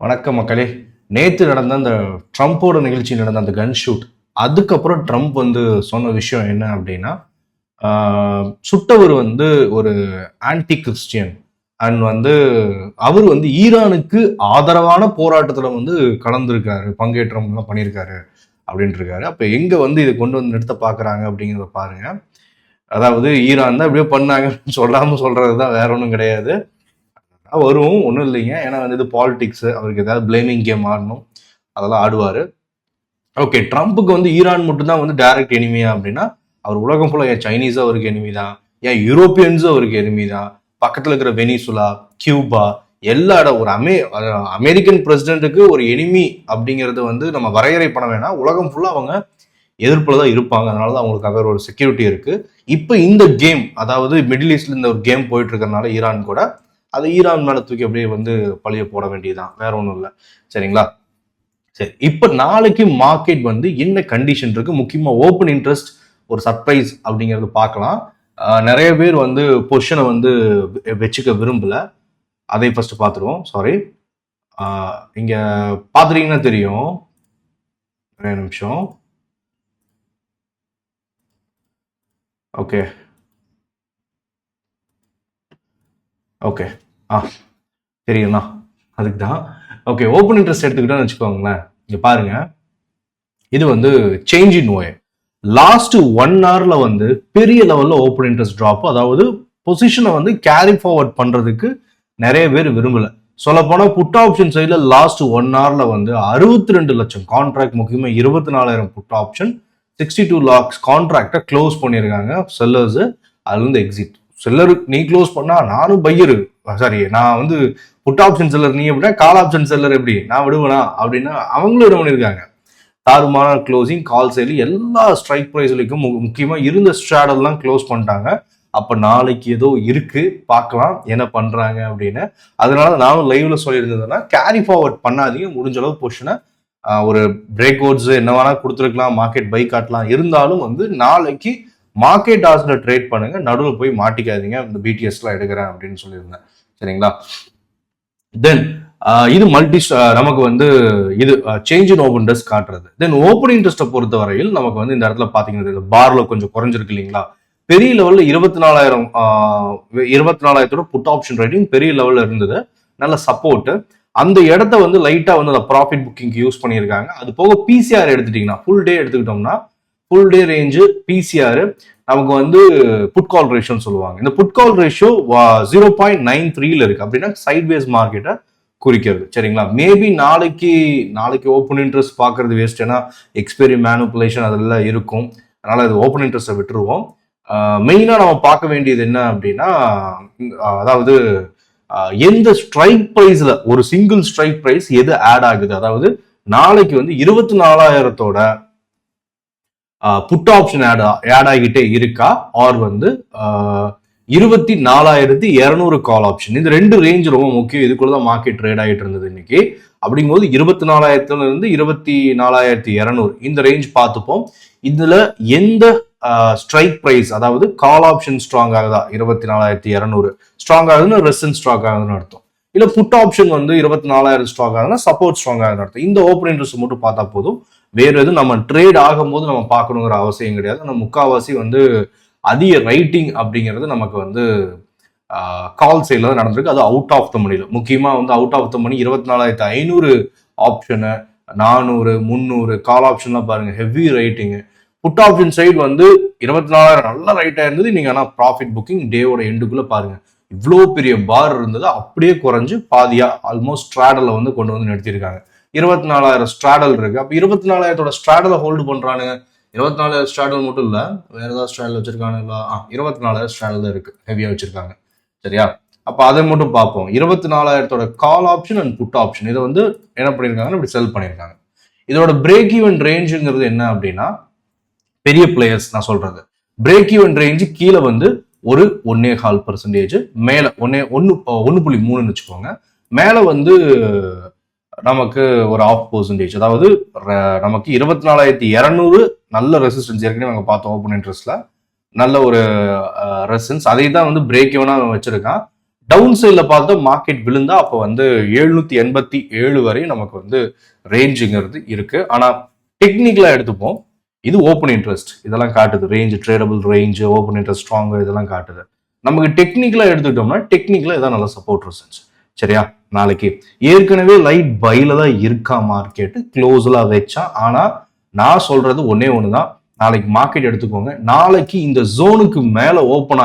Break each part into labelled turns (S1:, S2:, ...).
S1: வணக்கம் மக்களே. நேற்று நடந்த அந்த ட்ரம்ப்போட நிகழ்ச்சி நடந்த அந்த கன் ஷூட், அதுக்கப்புறம் ட்ரம்ப் வந்து சொன்ன விஷயம் என்ன அப்படின்னா, சுட்டவர் வந்து ஒரு ஆன்டி கிறிஸ்டியன் அண்ட் வந்து அவர் வந்து ஈரானுக்கு ஆதரவான போராட்டத்தில் வந்து கலந்துருக்காரு, பங்கேற்றம் பண்ணியிருக்காரு அப்படின்ட்டு இருக்காரு. அப்போ எங்கே வந்து இதை கொண்டு வந்து நிறுத்த பார்க்குறாங்க அப்படிங்கிறத பாருங்க. அதாவது ஈரான் தான் இப்படியே பண்ணாங்க சொல்லாமல் சொல்றது தான், வேற ஒன்றும் கிடையாது. வரும் ஒன்றும் இல்லைங்க. ஏன்னா வந்து இது பாலிடிக்ஸ், அவருக்கு ஏதாவது பிளேமிங் கேம் ஆடணும், அதெல்லாம் ஆடுவார். ஓகே, ட்ரம்ப்புக்கு வந்து ஈரான் மட்டும்தான் வந்து டைரக்ட் எனிமியா அப்படின்னா, அவர் உலகம் ஃபுல்லாக ஏன் சைனீஸும் அவருக்கு எனிமி தான், ஏன் யூரோப்பியன்ஸும் அவருக்கு எனிமி தான், பக்கத்தில் இருக்கிற வெனிசுலா, கியூபா, எல்லா இடம் ஒரு அமெரிக்கன் பிரசிடென்ட்டுக்கு ஒரு எனிமி அப்படிங்கிறது வந்து நம்ம வரையறை பண்ண வேணாம். உலகம் ஃபுல்லாக அவங்க எதிர்ப்புல தான் இருப்பாங்க. அதனால தான் அவங்களுக்கு ஒரு செக்யூரிட்டி இருக்கு. இப்போ இந்த கேம், அதாவது மிடில் ஈஸ்ட்ல இந்த ஒரு கேம் போயிட்டு இருக்கிறதுனால ஈரான் கூட அது ஈரான் மேல தூக்கி அப்படியே வந்து பழிய போட வேண்டியதுதான், வேற ஒன்றும் இல்லை. சரிங்களா? சரி, இப்போ நாளைக்கு மார்க்கெட் வந்து என்ன கண்டிஷன் இருக்கு, முக்கியமா ஓப்பன் இன்ட்ரெஸ்ட் ஒரு சர்ப்ரைஸ் அப்படிங்கிறது பார்க்கலாம். நிறைய பேர் வந்து பொசிஷனை வந்து வச்சுக்க விரும்பல, அதை ஃபர்ஸ்ட் பார்த்துருவோம். சாரி, இங்க பாத்துட்டீங்கன்னா தெரியும். ஒரு நிமிஷம். ஓகே ஓகே தெரியும்ண்ணா, அதுக்கு தான். ஓகே, ஓப்பன் இன்ட்ரெஸ்ட் எடுத்துக்கிட்டோன்னு வச்சுக்கோங்களேன். இங்க பாருங்க, இது வந்து சேஞ்ச் இன் ஓஏ லாஸ்ட் 1 hourல வந்து பெரிய லெவல்ல ஓப்பன் இன்ட்ரெஸ்ட் ட்ராப். அதாவது பொசிஷனை வந்து கேரி ஃபார்வர்ட் பண்றதுக்கு நிறைய பேர் விரும்பல. சொல்ல போனா புட் ஆப்ஷன் சைட்ல லாஸ்ட் 1 hourல வந்து 62 லட்சம் கான்ட்ராக்ட், முக்கியமா 24,000 புட் ஆப்ஷன், 62 lakhs கான்ட்ராக்டை க்ளோஸ் பண்ணியிருக்காங்க செல்லர்ஸ். அதுல இருந்து எக்ஸிட். செல்லர் நீ க்ளோஸ் பண்ணா நானும் பையரு, சாரி நான் வந்து புட் ஆப்ஷன் செல்லர், நீ எப்படின்னா கால் ஆப்ஷன் செல்லர் எப்படி நான் விடுவேனா அப்படின்னா அவங்களும் விட பண்ணியிருக்காங்க. தாறுமான க்ளோசிங், கால் சேல், எல்லா ஸ்ட்ரைக் ப்ரைஸ்லையும் முக்கியமா இருந்த ஸ்ட்ராடல்லாம் க்ளோஸ் பண்ணிட்டாங்க. அப்ப நாளைக்கு ஏதோ இருக்கு, பார்க்கலாம் என்ன பண்றாங்க அப்படின்னு. அதனால நானும் லைவ்ல சொல்லியிருந்ததுன்னா கேரி ஃபார்வர்ட் பண்ணாதீங்க, முடிஞ்ச அளவு பொசிஷனை ஒரு பிரேக் அவுட்ஸ் என்ன வேணா கொடுத்துருக்கலாம், மார்க்கெட் பை காட்டலாம். இருந்தாலும் வந்து நாளைக்கு மார்க்கெட் ஆஸ்ல ட்ரேட் பண்ணுங்க, நடுவில் போய் மாட்டிக்காதீங்க. இந்த பிடிஎஸ்லாம் எடுக்கிறேன் அப்படின்னு சொல்லியிருந்தேன். சரிங்களா? தென் இது மல்டி நமக்கு வந்து இது சேஞ்ச் இன் ஓப்பன் இன்ட்ரெஸ்ட் காட்டுறது. தென் ஓப்பன் இன்ட்ரெஸ்ட்டை பொறுத்த வரையில் நமக்கு வந்து இந்த இடத்துல பாத்தீங்கன்னா பார்ல கொஞ்சம் குறைஞ்சிருக்கு இல்லைங்களா? பெரிய லெவல்ல 24,000 புட் ஆப்ஷன் ரேட்டிங் பெரிய லெவல்ல இருந்தது, நல்ல சப்போர்ட். அந்த இடத்த வந்து லைட்டா வந்து அந்த ப்ராஃபிட் புக்கிங் யூஸ் பண்ணியிருக்காங்க. அது போக பிசிஆர் எடுத்துட்டீங்கன்னா, ஃபுல் டே எடுத்துக்கிட்டோம்னா ஃபுல் டே ரேஞ்சு பிசிஆர் நமக்கு வந்து புட் கால் ரேஷியோன்னு சொல்லுவாங்க. இந்த புட் கால் ரேஷியோ 0.93 இருக்கு. அப்படின்னா சைட்வேஸ் மார்க்கெட்டை குறிக்கிறது. சரிங்களா? மேபி நாளைக்கு ஓப்பன் இன்ட்ரெஸ்ட் பார்க்கறது வேஸ்ட், ஏன்னா எக்ஸ்பைரி மேனுப்புலேஷன் அதெல்லாம் இருக்கும். அதனால அது ஓப்பன் இன்ட்ரெஸ்ட்டை விட்டுருவோம். மெயினா நம்ம பார்க்க வேண்டியது என்ன அப்படின்னா, அதாவது எந்த ஸ்ட்ரைக் பிரைஸ்ல ஒரு சிங்கிள் ஸ்ட்ரைக் பிரைஸ் எது ஆட் ஆகுது. அதாவது நாளைக்கு வந்து 24,000 புட் ஆப்ஷன் ஆட் ஆகிட்டே இருக்கா, ஆர் வந்து 24,200 கால் ஆப்ஷன். இந்த ரெண்டு ரேஞ்ச் ரொம்ப முக்கியம். இதுக்குள்ளதான் மார்க்கெட் ட்ரேட் ஆகிட்டு இருந்தது இன்னைக்கு. அப்படிங்கும்போது 24,000 இருந்து 24,200 இந்த ரேஞ்ச் பார்த்துப்போம். இதுல எந்த ஸ்ட்ரைக் பிரைஸ், அதாவது கால் ஆப்ஷன் ஸ்ட்ராங் ஆகுதா, 24,200 ஸ்ட்ராங் ஆகுதுன்னு ரெசிஸ்டன்ஸ் ஸ்ட்ராங் ஆகுதுன்னு அர்த்தம். இல்ல புட் ஆப்ஷன் வந்து 24,000 ஸ்ட்ராங் ஆகுதுன்னா சப்போர்ட் ஸ்ட்ராங் ஆகுதுன்னு அர்த்தம். இந்த ஓப்பன் இன்ட்ரெஸ்ட் மட்டும் பார்த்தா போதும். வேற எதுவும் நம்ம ட்ரேட் ஆகும்போது நம்ம பார்க்கணுங்கிற அவசியம் கிடையாது. நம்ம முக்காவாசி வந்து அதிக ரைட்டிங் அப்படிங்கிறது நமக்கு வந்து கால் சைட்ல தான் நடந்திருக்கு. அது அவுட் ஆஃப் த மணில, முக்கியமா வந்து out of the money 24,500 option, 400, 300 call ஆப்ஷன்லாம் பாருங்க, heavy writing. Put option side வந்து 24,000 நல்ல ரைட்டா இருந்தது. நீங்க ஆனா ப்ராஃபிட் புக்கிங் டேவோட எண்டுக்குள்ள பாருங்க, இவ்வளோ பெரிய பார் இருந்தது, அப்படியே குறைஞ்சு பாதியா ஆல்மோஸ்ட் ஸ்ட்ராடலை வந்து கொண்டு வந்து நிறுத்திருக்காங்க. 24,000 ஸ்ட்ராடல் இருக்கு. அப்ப 24,000 ஸ்ட்ராடலை ஹோல்டு பண்றானுங்க. 24,000 ஸ்ட்ராடல் மட்டும் இல்ல, வேற ஏதாவது ஸ்ட்ராடல் வச்சிருக்கானுங்களா? 24,000 ஸ்ட்ராடல் தான் இருக்கு, ஹெவியா வச்சிருக்காங்க. சரியா? அப்ப அதை மட்டும் பார்ப்போம். 24,000 call option and put option இதை வந்து என்ன பண்ணிருக்காங்கன்னா இப்படி செல் பண்ணிருக்காங்க. இதோட பிரேக் ஈவன் ரேஞ்சுங்கிறது என்ன அப்படின்னா, பெரிய பிளேயர்ஸ் நான் சொல்றது, பிரேக் ஈவன் ரேஞ்சு கீழே வந்து ஒரு 1.25%, மேல 1.3 வச்சுக்கோங்க, மேல வந்து நமக்கு ஒரு 0.5%. அதாவது நமக்கு 24,200 நல்ல ரெசிஸ்டன்ஸ், ஏற்கனவே நாங்கள் பார்த்தோம் ஓப்பன் இன்ட்ரெஸ்ட்ல நல்ல ஒரு ரெசிஸ்டன்ஸ், அதை தான் வந்து பிரேக் ஈவனா வச்சிருக்கான். டவுன் சைட்ல பார்த்தா மார்க்கெட் விழுந்தா அப்போ வந்து 787 வரை நமக்கு வந்து ரேஞ்சுங்கிறது இருக்கு. ஆனா டெக்னிக்கலா எடுத்துப்போம், இது ஓப்பன் இன்ட்ரெஸ்ட் இதெல்லாம் காட்டுது, range tradable range, open interest strong இதெல்லாம் காட்டுது. நமக்கு டெக்னிக்கலா எடுத்துக்கிட்டோம்னா டெக்னிக்கலா இதான் நல்ல சப்போர்ட் ரெசிஸ்டன்ஸ். சரியா, நாளைக்கு ஏற்கனவே லைட் பைல தான் இருக்கா மார்க்கெட், க்ளோஸ்ல வச்சா. ஆனா நான் சொல்றது ஒன்னே ஒண்ணுதான், நாளைக்கு மார்க்கெட் எடுத்துக்கோங்க, நாளைக்கு இந்த ஜோனுக்கு மேல ஓப்பன்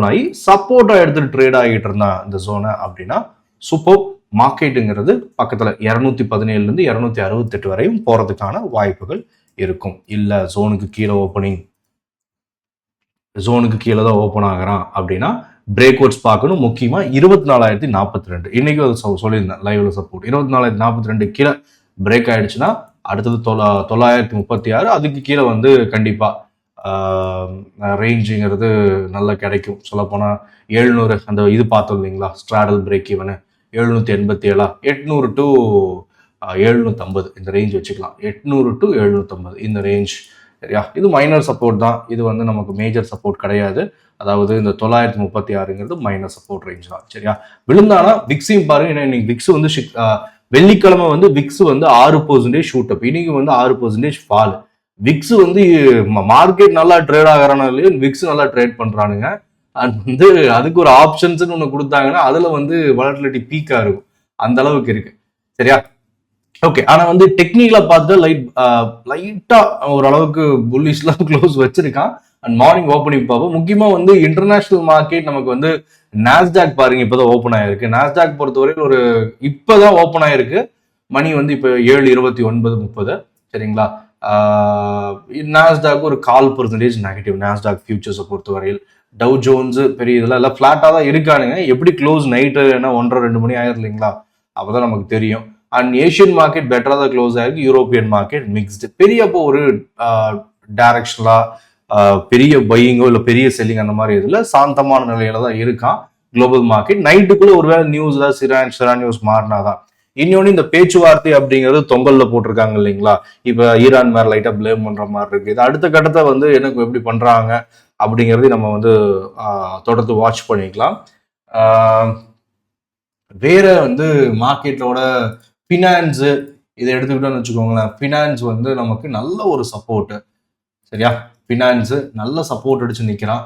S1: ஆகி சப்போர்ட்டா எடுத்துட்டு ட்ரேட் ஆகிட்டு இருந்தான் இந்த ஜோனை அப்படின்னா சூப்பர் மார்க்கெட்டுங்கிறது பக்கத்துல 217 இருந்து 268 வரையும் போறதுக்கான வாய்ப்புகள் இருக்கும். இல்ல ஜோனுக்கு கீழே தான் ஓப்பன் ஆகிறான் அப்படின்னா பிரேக் அவுட்ஸ் பார்க்கணும். முக்கியமா 24,042 இன்னைக்கு சொல்லியிருந்தேன் லைவ்ல சப்போர்ட் 24,042 கீழே பிரேக் ஆயிடுச்சுன்னா அடுத்தது 936, அதுக்கு கீழே வந்து கண்டிப்பா ரேஞ்சுங்கிறது நல்லா கிடைக்கும். சொல்ல போனா 700 அந்த இது பார்த்தோம் இல்லைங்களா, ஸ்ட்ராடல் பிரேக் ஈவனு 787, 800 டு 750 இந்த ரேஞ்ச் வச்சுக்கலாம். 800 டு 750 இந்த ரேஞ்ச். சரியா, இது மைனர் சப்போர்ட் தான், இது வந்து நமக்கு மேஜர் சப்போர்ட் கிடையாது. அதாவது இந்த 936ங்கிறது மைனர் சப்போர்ட் ரேஞ்ச் தான். சரியா, விழுந்தானா விக்ஸையும் பாருங்க. ஏன்னா இன்னைக்கு விக்ஸ் வந்து வெள்ளிக்கிழமை வந்து விக்ஸ் வந்து 6% ஷூட் அப், இன்னைக்கு வந்து 6% ஃபால். விக்ஸ் வந்து மார்க்கெட் நல்லா ட்ரேட் ஆகிறானாலே விக்ஸ் நல்லா ட்ரேட் பண்றானுங்க. அண்ட் வந்து அதுக்கு ஒரு ஆப்ஷன்ஸ் ஒன்று கொடுத்தாங்கன்னா அதுல வந்து வாலட்டிலிட்டி பீக்கா இருக்கும், அந்த அளவுக்கு இருக்கு. சரியா, ஓகே. ஆனா வந்து டெக்னிக்கலா பார்த்துட்டு லைட்டா ஓரளவுக்கு புல்லிஷ்லாம் க்ளோஸ் வச்சிருக்கான். அண்ட் மார்னிங் ஓப்பனிங் பார்ப்போம். முக்கியமா வந்து இன்டர்நேஷனல் மார்க்கெட் நமக்கு வந்து நாஸ்டாக் பாருங்க இப்பதான் ஓப்பன் ஆயிருக்கு. நாஸ்டாக் பொறுத்தவரையில் இப்பதான் ஓப்பன் ஆயிருக்கு, மணி வந்து இப்ப 7:29:30. சரிங்களா, நாஸ்டாக் ஒரு 0.25% நெகட்டிவ் நாஸ்டாக் ஃபியூச்சர்ஸை பொறுத்தவரையில். டவ் ஜோன்ஸ் பெரிய இதெல்லாம் எல்லாம் ஃபிளாட்டா தான் இருக்கானுங்க. எப்படி க்ளோஸ் நைட்டு என்ன 1:30-2 மணி ஆயிரும் இல்லைங்களா, அப்பதான் நமக்கு தெரியும். அண்ட் ஏஷியன் மார்க்கெட் பெட்டரா தான் க்ளோஸ் ஆயிருக்கு, யூரோப்பியன் மார்க்கெட் மிக்ஸ்டு. பெரிய அப்போ ஒரு டைரக்ஷனலா பெரிய பையிங்கோ இல்லை பெரிய செல்லிங் அந்த மாதிரி இதுல சாந்தமான நிலையில தான் இருக்கான் குளோபல் மார்க்கெட். நைட்டுக்குள்ள ஒருவேளை நியூஸ்ல சிரான் நியூஸ் மாறினாதான். இன்னொன்னு இந்த பேச்சுவார்த்தை அப்படிங்கிறது தொங்கல்ல போட்டிருக்காங்க இல்லைங்களா, இப்ப ஈரான் மேல லைட்டா பிளேம் பண்ற மாதிரி இருக்கு. இது அடுத்த கட்டத்தை வந்து எனக்கு எப்படி பண்றாங்க அப்படிங்கறதையும் நம்ம வந்து தொடர்ந்து வாட்ச் பண்ணிக்கலாம். வேற வந்து மார்க்கெட்டோட ஃபினான்ஸ் இதை எடுத்துக்கிட்டோம்னு வச்சுக்கோங்களேன். ஃபினான்ஸ் வந்து நமக்கு நல்ல ஒரு சப்போர்ட். சரியா, ஃபினான்ஸ் நல்ல சப்போர்ட் அடிச்சு நிற்கிறான்.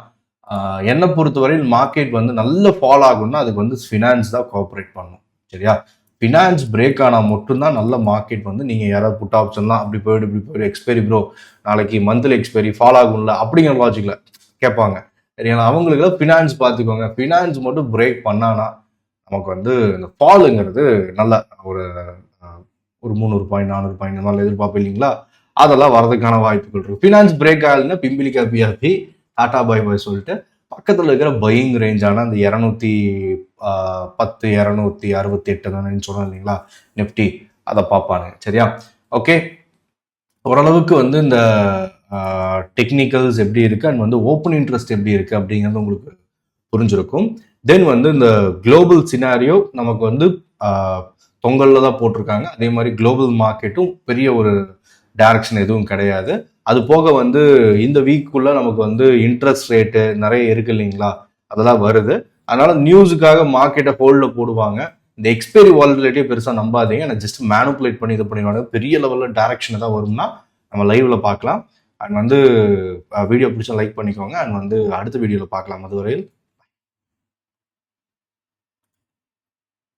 S1: என்னை பொறுத்தவரையில் மார்க்கெட் வந்து நல்ல ஃபால் ஆகும்னா அதுக்கு வந்து ஃபினான்ஸ் தான் கோஆப்ரேட் பண்ணும். சரியா, ஃபினான்ஸ் பிரேக் ஆனால் மட்டும்தான் நல்ல மார்க்கெட் வந்து நீங்கள் யாராவது புட் ஆப்ஷன் தான் அப்படி போயிடு இப்படி போயிடு எக்ஸ்பைரி ப்ரோ நாளைக்கு மந்த்லி எக்ஸ்பைரி ஃபால் ஆகும்ல அப்படிங்கிற லாஜிக்கில் கேட்பாங்க. சரிங்களா, அவங்களுக்கு ஃபினான்ஸ் பார்த்துக்கோங்க. ஃபினான்ஸ் மட்டும் பிரேக் பண்ணானா நமக்கு வந்து இந்த ஃபாலுங்கிறது நல்ல ஒரு 300 பாயிண்ட் 400 பாயிண்ட் இந்த மாதிரி எதிர்பார்ப்பு இல்லைங்களா, அதெல்லாம் வரதுக்கான வாய்ப்புகள் இருக்கு. ஃபினான்ஸ் பிரேக் ஆகலைன்னா பிம்பிலிக்கா பிஆர்பி டாடா பாய் பாய் சொல்லிட்டு பக்கத்தில் இருக்கிற பையிங் ரேஞ்சான அந்த 210 268 தானேன்னு சொன்னோம் இல்லைங்களா நிப்டி, அதை பார்ப்பானுங்க. சரியா, ஓகே. ஓரளவுக்கு வந்து இந்த டெக்னிக்கல்ஸ் எப்படி இருக்கு அண்ட் வந்து ஓப்பன் இன்ட்ரெஸ்ட் எப்படி இருக்கு அப்படிங்கிறது உங்களுக்கு புரிஞ்சிருக்கும். தென் வந்து இந்த குளோபல் சினாரியோ நமக்கு வந்து தொங்கல்ல தான் போட்டிருக்காங்க. அதே மாதிரி குளோபல் மார்க்கெட்டும் பெரிய ஒரு டைரக்ஷன் எதுவும் கிடையாது. அது போக வந்து இந்த வீக்குள்ள நமக்கு வந்து இன்ட்ரெஸ்ட் ரேட்டு நிறைய இருக்கு இல்லைங்களா, அதெல்லாம் வருது. அதனால நியூஸுக்காக மார்க்கெட்டை ஹோல்டில் போடுவாங்க. இந்த எக்ஸ்பைரி வாலட்டிலிட்டியை பெருசாக நம்பாதீங்க. நான் ஜஸ்ட் மேனுப்புலேட் பண்ணி இது பண்ணிடுவாங்க. பெரிய லெவலில் டைரக்ஷன் ஏதாவது வரும்னா நம்ம லைவ்ல பார்க்கலாம். அண்ட் வந்து வீடியோ பிடிச்சா லைக் பண்ணிக்கோங்க. அண்ட் வந்து அடுத்த வீடியோவில் பார்க்கலாம். அதுவரையில்